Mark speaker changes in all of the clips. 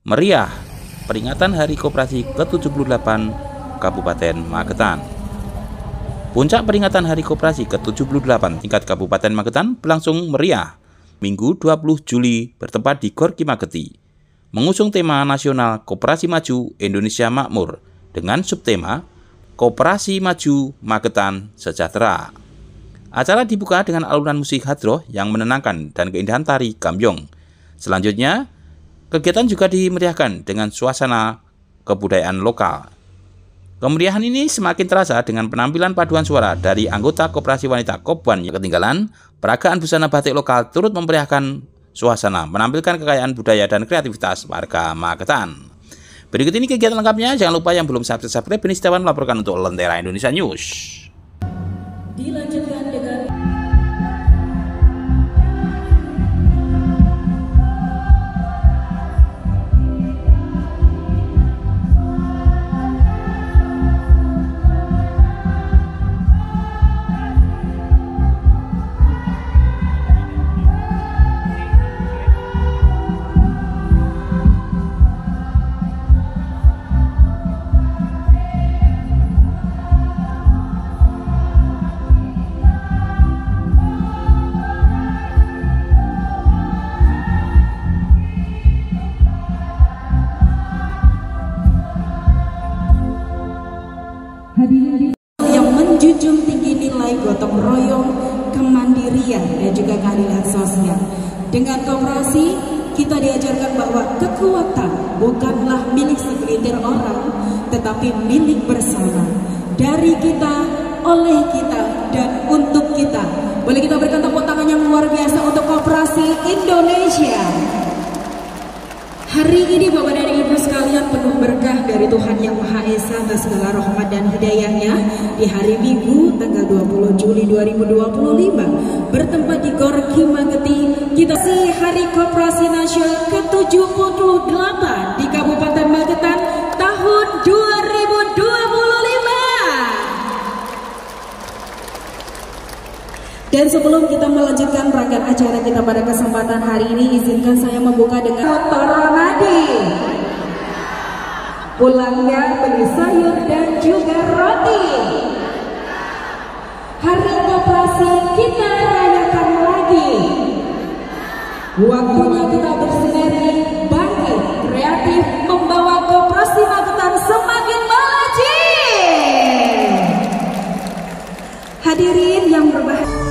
Speaker 1: Meriah peringatan Hari Koperasi ke-78 Kabupaten Magetan. Puncak peringatan Hari Koperasi ke-78 tingkat Kabupaten Magetan berlangsung meriah Minggu 20 Juli bertempat di Gor Ki Mageti, mengusung tema nasional Koperasi Maju Indonesia Makmur dengan subtema Koperasi Maju Magetan Sejahtera. Acara dibuka dengan alunan musik hadroh yang menenangkan dan keindahan tari gambyong. Selanjutnya, kegiatan juga dimeriahkan dengan suasana kebudayaan lokal. Kemeriahan ini semakin terasa dengan penampilan paduan suara dari anggota Koperasi Wanita Kopwan yang ketinggalan. Peragaan busana batik lokal turut memeriahkan suasana, menampilkan kekayaan budaya dan kreativitas warga Magetan. Berikut ini kegiatan lengkapnya. Jangan lupa yang belum subscribe, Beni Setiawan melaporkan untuk Lentera Indonesia News.
Speaker 2: Dilanjutkan dengan yang menjunjung tinggi nilai gotong royong, kemandirian dan juga keadilan sosial. Dengan koperasi, kita diajarkan bahwa kekuatan bukanlah milik segelintir orang, tetapi milik bersama. Dari kita, oleh kita, dan untuk kita. Boleh kita berikan tepuk tangan yang luar biasa untuk Koperasi Indonesia. Hari ini Bapak dan Ibu sekalian penuh berkah dari Tuhan Yang Maha Esa atas segala rahmat dan hidayahnya. Di hari Minggu tanggal 20 Juli 2025 bertempat di Gor Ki Mageti, kita si Hari Koperasi Nasional ke-78 di Kabupaten Magetan tahun 2025. Dan sebelum kita melanjutkan rangkaian acara kita pada kesempatan hari ini, izinkan saya membuka dengan Toro Nadi. Pulangnya beli sayur dan juga roti. Hari Koperasi kita rayakan lagi. Waktunya kita bersinergi, bangkit, kreatif, membawa Koperasi Magetan semakin maju. Hadirin yang berbahagia,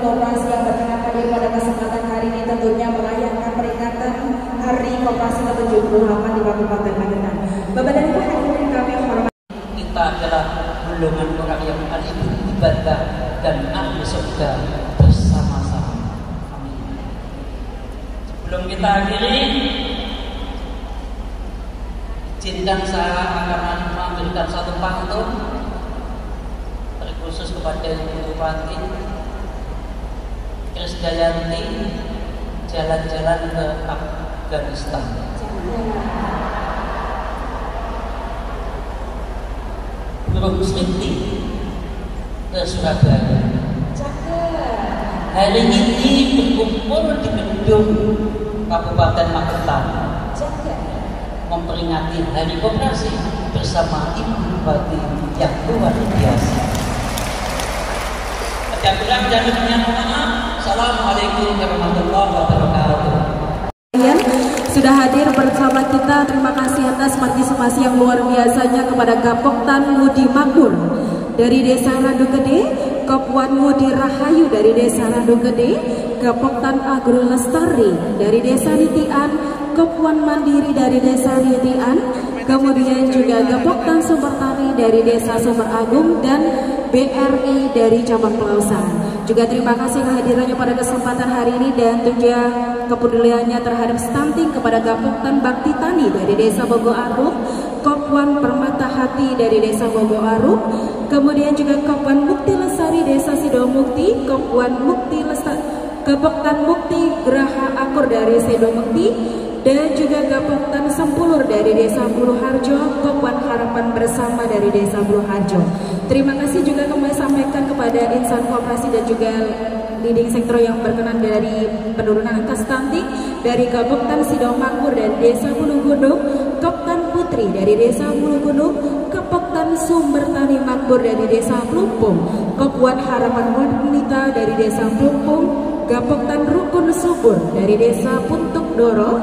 Speaker 2: koperasi yang berkenan hadir pada kesempatan hari ini tentunya merayakan peringatan Hari Koperasi ke-78 di Kabupaten Magetan. Bapak dan Ibu hadirin kami hormati.
Speaker 3: Kita adalah golongan orang yang ahli ibadah dan ahli surga bersama-sama. Amin. Sebelum kita akhiri, izinkan saya akan memberikan satu pantun terkhusus kepada Ibu Bupati Krisdayanti, jalan-jalan ke Afghanistan. Burung Sriti ke Surabaya. Hari ini berkumpul di gedung Kabupaten Magetan memperingati Hari Koperasi bersama Ibu Bupati yang luar biasa. Ada kurang dan lebihnya mohon maaf. Assalamualaikum warahmatullahi wabarakatuh.
Speaker 2: Sudah hadir bersama kita, terima kasih atas partisipasi yang luar biasanya kepada Gapoktan Mudi Makmur dari Desa Randu Gede, Kopwan Mudi Rahayu dari Desa Randu Gede, Gapoktan Agro Lestari dari Desa Ritian, Kopwan Mandiri dari Desa Ritian, kemudian juga Gapoktan Sumbertani dari Desa Sumber Agung dan BRI dari cabang Pelausan. Juga terima kasih kehadirannya pada kesempatan hari ini dan tentunya kepeduliannya terhadap stunting kepada Gapoktan Bakti Tani dari Desa Bogo Arum, Kopwan Permata Hati dari Desa Bogo Arum, kemudian juga Kopwan Mukti Lesari Desa Sidomukti, Kopwan Mukti Lesari, Gapoktan Mukti Geraha Akur dari Sidomukti, dan juga Gapoktan Sempulur dari Desa Buluharjo, Kopwan Harapan Bersama dari Desa Buluharjo. Terima kasih juga kami sampaikan kepada insan koperasi dan juga leading sektor yang berkenan dari penurunan angka stunting dari Gapoktan Sidomakmur dari Desa Bulu Gunung, Koptan Putri dari Desa Bulu Gunung, Gapoktan Sumber Tani Makmur dari Desa Plumpung, Kopwan Harapan Wanita dari Desa Plumpung, Gapoktan Rukun Subur dari Desa Puntuk Doro,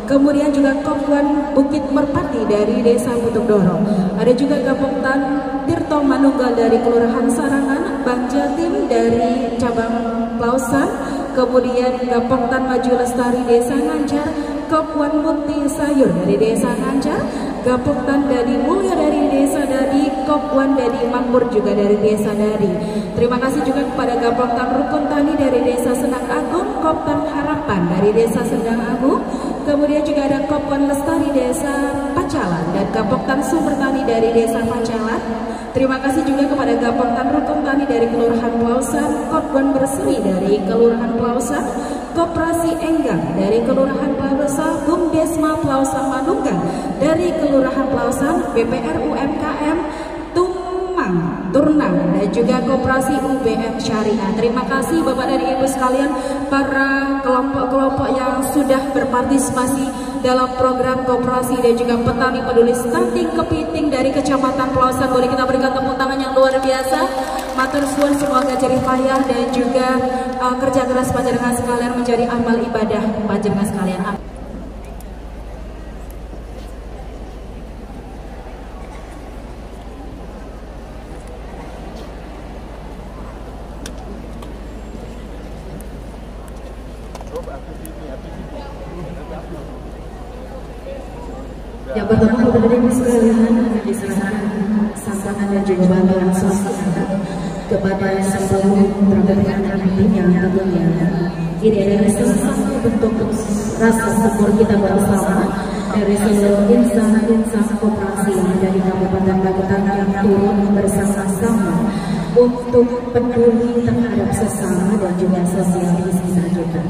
Speaker 2: kemudian juga Kopwan Bukit Merpati dari Desa Puntuk Doro. Ada juga Gapoktan Tirto Manunggal dari Kelurahan Sarangan, Bang Jatim dari cabang Pelausan, kemudian Gapoktan Maju Lestari Desa Ngancar, Kopwan Mukti Sayur dari Desa Ngancar, Gapoktan Dadi Mulya dari Desa Dadi, Kopwan Dadi Makmur juga dari Desa Dadi. Terima kasih juga kepada Gapoktan Rukun Tani dari Desa Senang Agung, Koptan Harapan dari Desa Senang Agung, kemudian juga ada Kopwan Lestari Desa Pacalan dan Gapoktan Sumber Tani dari Desa Pacalan. Terima kasih juga kepada Gapoktan Rukun Tani dari Kelurahan Pelausan, Kopwan Berseri dari Kelurahan Pelausan, Koperasi Enggang dari Kelurahan Pelausan, Bum Desma Pelausan Manunggal dari Kelurahan Pelausan, BPR UMKM Tumang Turnang dan juga Koperasi UBM Syariah. Terima kasih Bapak dan Ibu sekalian, para kelompok-kelompok yang sudah berpartisipasi dalam program koperasi dan juga petani peduli stunting kepiting dari Kecamatan Pelausan. Boleh kita berikan tepuk tangan yang luar biasa. Matur suwun, semoga jerih payah dan juga kerja keras panjenengan sekalian menjadi amal ibadah panjenengan sekalian. Yang pertama kepada Ibu sekalian akan diserahkan santunan dan juga bantuan sosial kepada seluruh rekan-rekan yang tentunya ini adalah salah satu bentuk rasa syukur kita bersama dari seluruh insan-insan koperasi yang ada di Kabupaten Magetan yang turut bersama-sama untuk peduli terhadap sesama dan juga sosial di sekitar kita.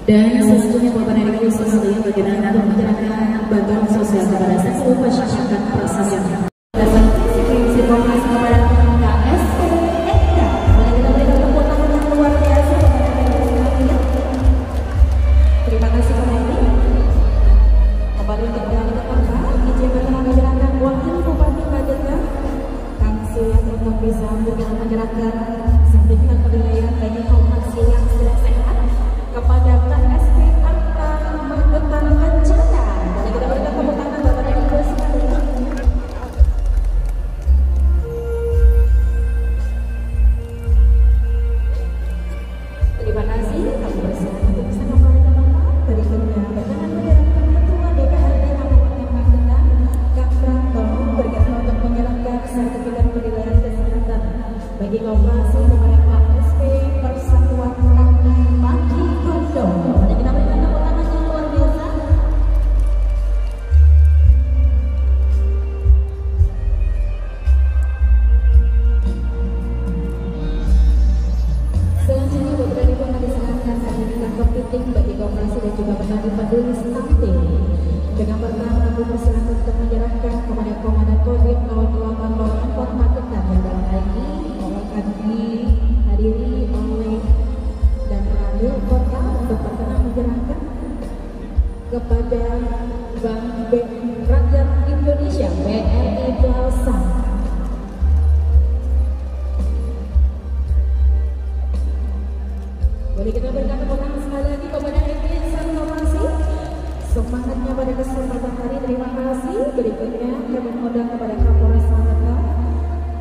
Speaker 2: Dan sesungguhnya Bapak dan Ibu sekalian bagaimana untuk menyerahkan bantuan sosial kepada seluruh masyarakat Prasaja. Prinsip koperasi kepada KSPNK. Boleh kita berikan tepuk tangan yang luar biasa kepada sekalian. Terima kasih kembali. Kembali untuk berangkat tempat, izin berkenan menyerahkan Wakil Bupati Magetan, Kang Suyat untuk bisa menyerahkan sertifikat penilaian bagi koperasi yang juga petani peduli stunting. Dengan pertama aku persilakan untuk menyerahkan kepada Komandan Kodim 0804 Magetan yang dalam hal ini akan dihadiri oleh dan Ramil Kota untuk berkenan menyerahkan kepada Bank Rakyat Indonesia BRI Plaza. Boleh kita berikan tepuk tangan sekali lagi kepada Insan Inovasi. Semangatnya pada kesempatan hari, terima kasih. Berikutnya kami mengundang kepada Kapolres Magetan.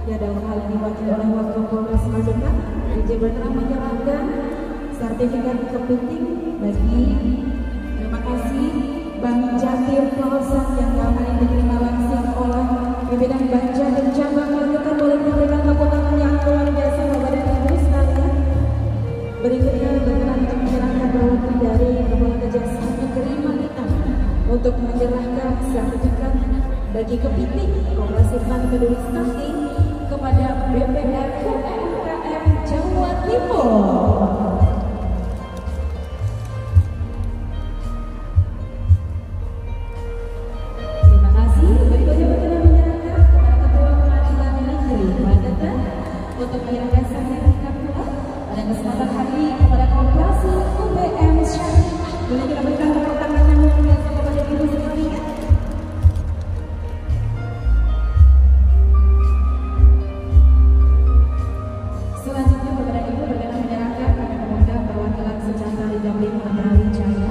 Speaker 2: Ya, dalam hal ini wakil oleh Wakapolres Magetan, izin berkenan menyerahkan sertifikat kepiting bagi terima kasih Bank Jatim Plaza yang dalam hal ini diterima langsung oleh pimpinan Bank Jatim Cabang Magetan. Boleh kita berikan tepuk tangan yang luar biasa kepada ibu sekalian. Berikutnya berkenan untuk menyerahkan perwakilan dari Kepala Kejaksaan Negeri Magetan untuk menyerahkan sertifikat bagi kepiting Koperasi Petani Peduli Stunting kepada BPR UMKM Jawa Timur. Terima kasih. Berikutnya berkenan menyerahkan kepada Ketua Pengadilan Negeri Magetan untuk menyerahkan sertifikat pula pada kesempatan hari ini kepada Koperasi UBM Syariah. Boleh kita berikan tepuk tangan yang luar biasa kepada ibu sekalian. Selanjutnya kepada ibu berkenan menyerahkan kami mengundang perwakilan sejahtera di Jambi Madrawi Jaya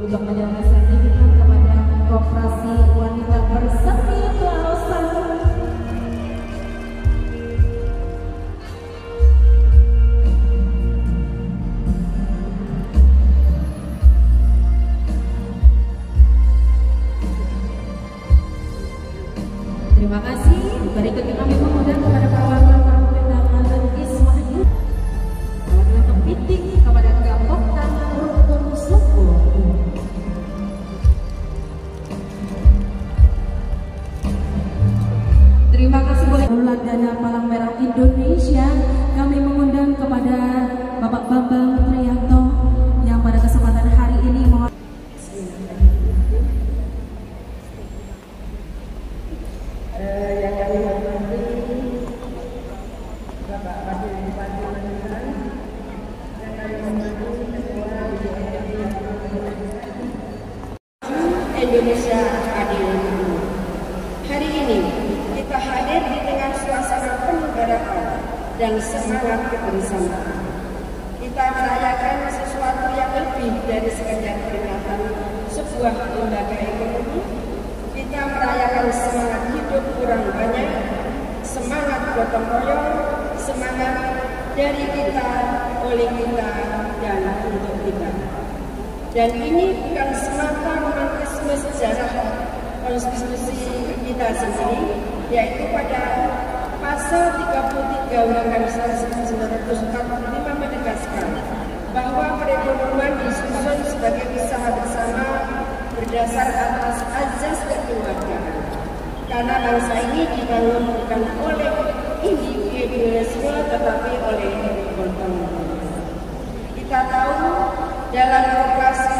Speaker 2: untuk menyerahkan sertifikat kepada Koperasi Wanita Bersemi Klausan. Terima kasih. Berikutnya kami mengundang kepada perwakilan Kabupaten Magetan Ismail, perwakilan kepiting kepada Gapoktan Rukun Suku. Terima kasih. Boleh Dana Palang Merah Indonesia, kami mengundang kepada Bapak Bambang Triyanto yang pada kesempatan hari ini
Speaker 4: yang kami hormati Bapak Wakil Bupati Magetan, yang kami hormati Ketua Indonesia Adil. Hari ini kita hadir di tengah suasana kenegaraan dan semangat kebersamaan. Kita merayakan sesuatu yang lebih dari sekedar peringatan sebuah lembaga ekonomi. Kita merayakan semangat hidup kurang banyak, semangat gotong royong, semangat dari kita, oleh kita, dan untuk kita. Dan ini bukan semata romantisme sejarah konstitusi kita sendiri, yaitu pada pasal 33 Undang-Undang 1945 menegaskan bahwa perekonomian disusun sebagai usaha bersama berdasar atas azas kekeluargaan. Karena bangsa ini dibangun bukan oleh individualisme tetapi oleh gotong royong. Kita tahu dalam koperasi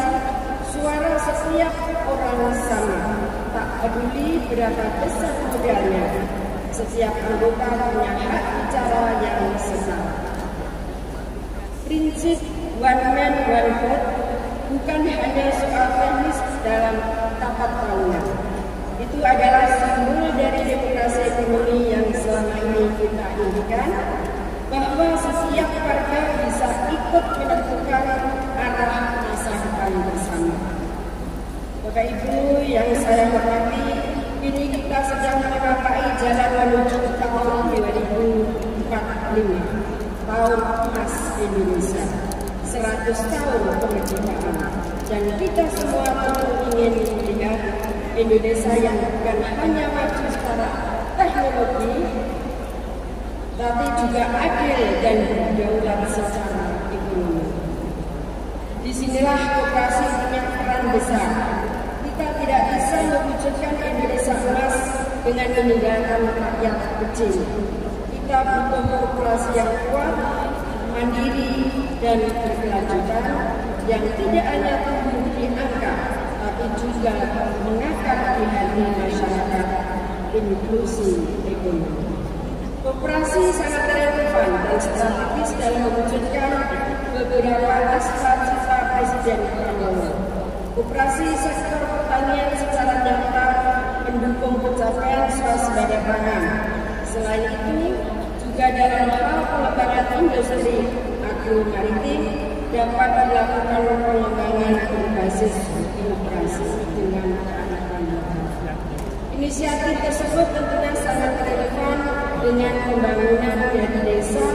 Speaker 4: suara setiap orang sama, tak peduli berapa besar modalnya. Setiap anggota punya hak bicara yang sama. Prinsip one man one vote bukan hanya soal teknis dalam tapat tahunan. Itu adalah simbol dari demokrasi ekonomi yang selama ini kita inginkan, bahwa setiap warga bisa ikut menentukan arah masa depan bersama. Bapak Ibu yang saya hormati, ini kita sedang mencapai jalan menuju tahun 2045, tahun emas Indonesia, 100 tahun kemerdekaan, dan kita semua tentu ingin melihat Indonesia yang bukan hanya maju secara teknologi, tapi juga adil dan berdaulat secara ekonomi. Disinilah koperasi punya peran besar. Kita tidak bisa mewujudkan Indonesia emas dengan meninggalkan rakyat kecil. Kita butuh koperasi yang kuat, mandiri, dan berkelanjutan yang tidak hanya tumbuh di angka, tapi juga mengakar di hati masyarakat, inklusi ekonomi. Koperasi sangat relevan dan strategis dalam mewujudkan beberapa cita-cita Presiden Prabowo. Koperasi sektor pertanian secara nyata mendukung pencapaian swasembada pangan. Selain itu, juga dalam hal pengembangan industri agro-maritim dapat dilakukan pengembangan berbasis inovasi dengan kearifan lokal. Inisiatif tersebut tentunya sangat relevan dengan pembangunan dari desa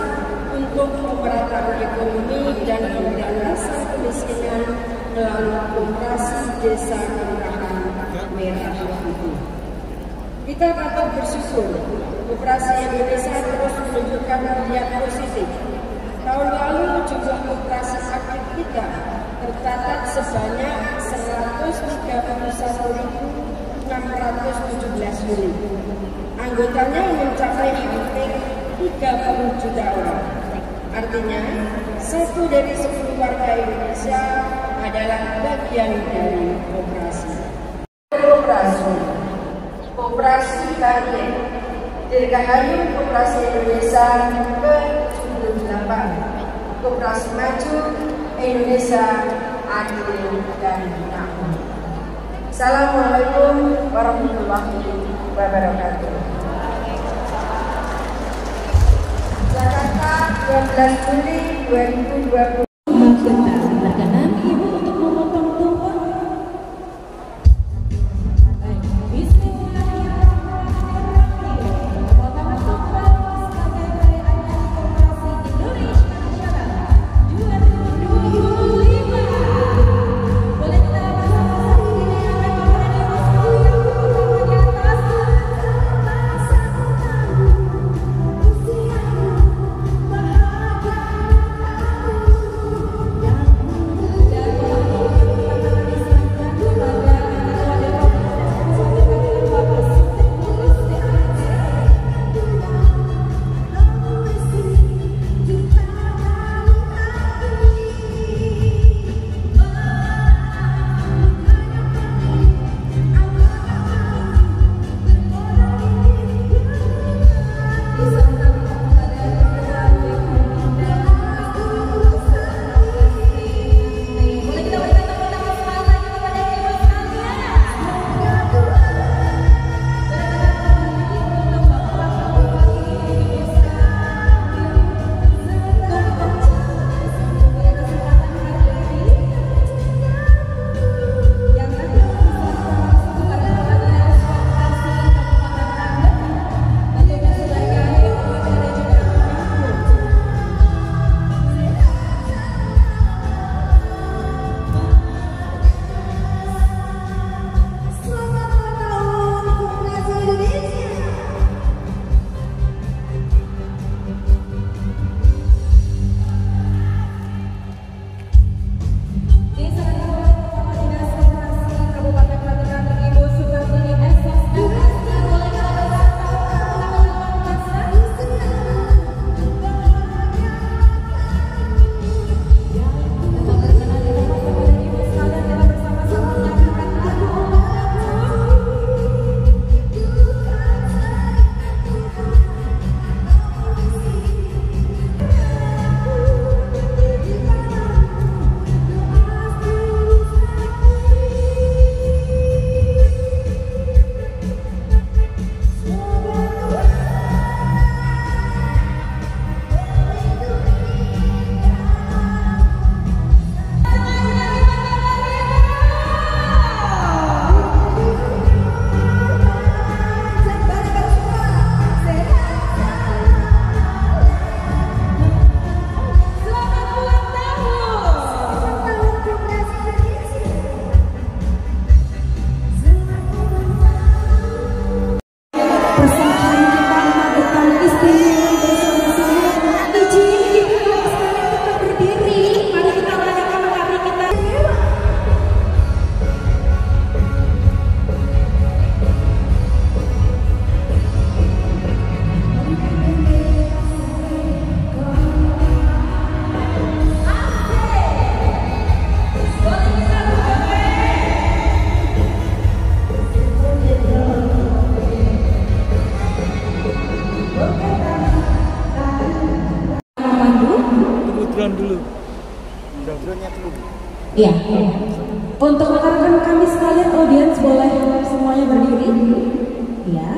Speaker 4: untuk pemerataan ekonomi dan pemberantasan kemiskinan melalui Koperasi Desa Kelurahan Merah Putih. Kita patut bersyukur Koperasi Indonesia terus menunjukkan kiat positif. Tahun lalu jumlah koperasi aktif kita tercatat sebanyak 131.617 unit. Anggotanya mencapai hampir 30 juta orang. Artinya, 1 dari 10 warga Indonesia adalah bagian dari koperasi. Koperasi Karya Dirgahayu Koperasi Indonesia ke-78, Koperasi Maju Indonesia Adil dan Makmur. Assalamualaikum warahmatullahi wabarakatuh. Jakarta 12 Juli 2020.
Speaker 2: Silakan Ibu untuk memotong tumpeng. Potongan tumpeng sebagai perayaan Koperasi Indonesia Nasional 2025. Boleh kita bersama-sama ini akan memperoleh yang pertama di atas. Usiamu bahagia kamu.
Speaker 5: Drone dulu.
Speaker 2: Iya. Untuk rekan-rekan kami sekalian, audiens boleh semuanya berdiri. Iya.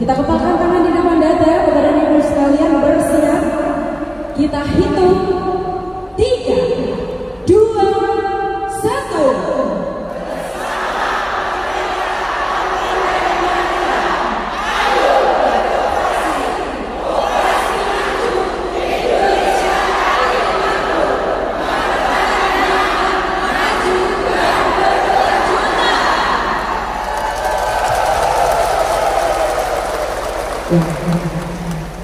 Speaker 2: Kita kepalkan tangan di depan dada kepada ibu sekalian, bersiap. Kita hitung 3, 2, 1.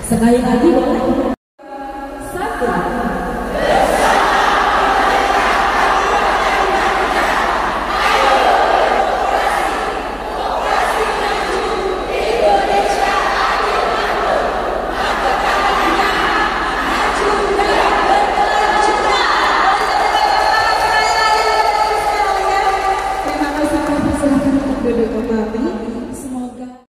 Speaker 2: Sekali lagi boleh. 1. Terima kasih, silakan duduk kembali.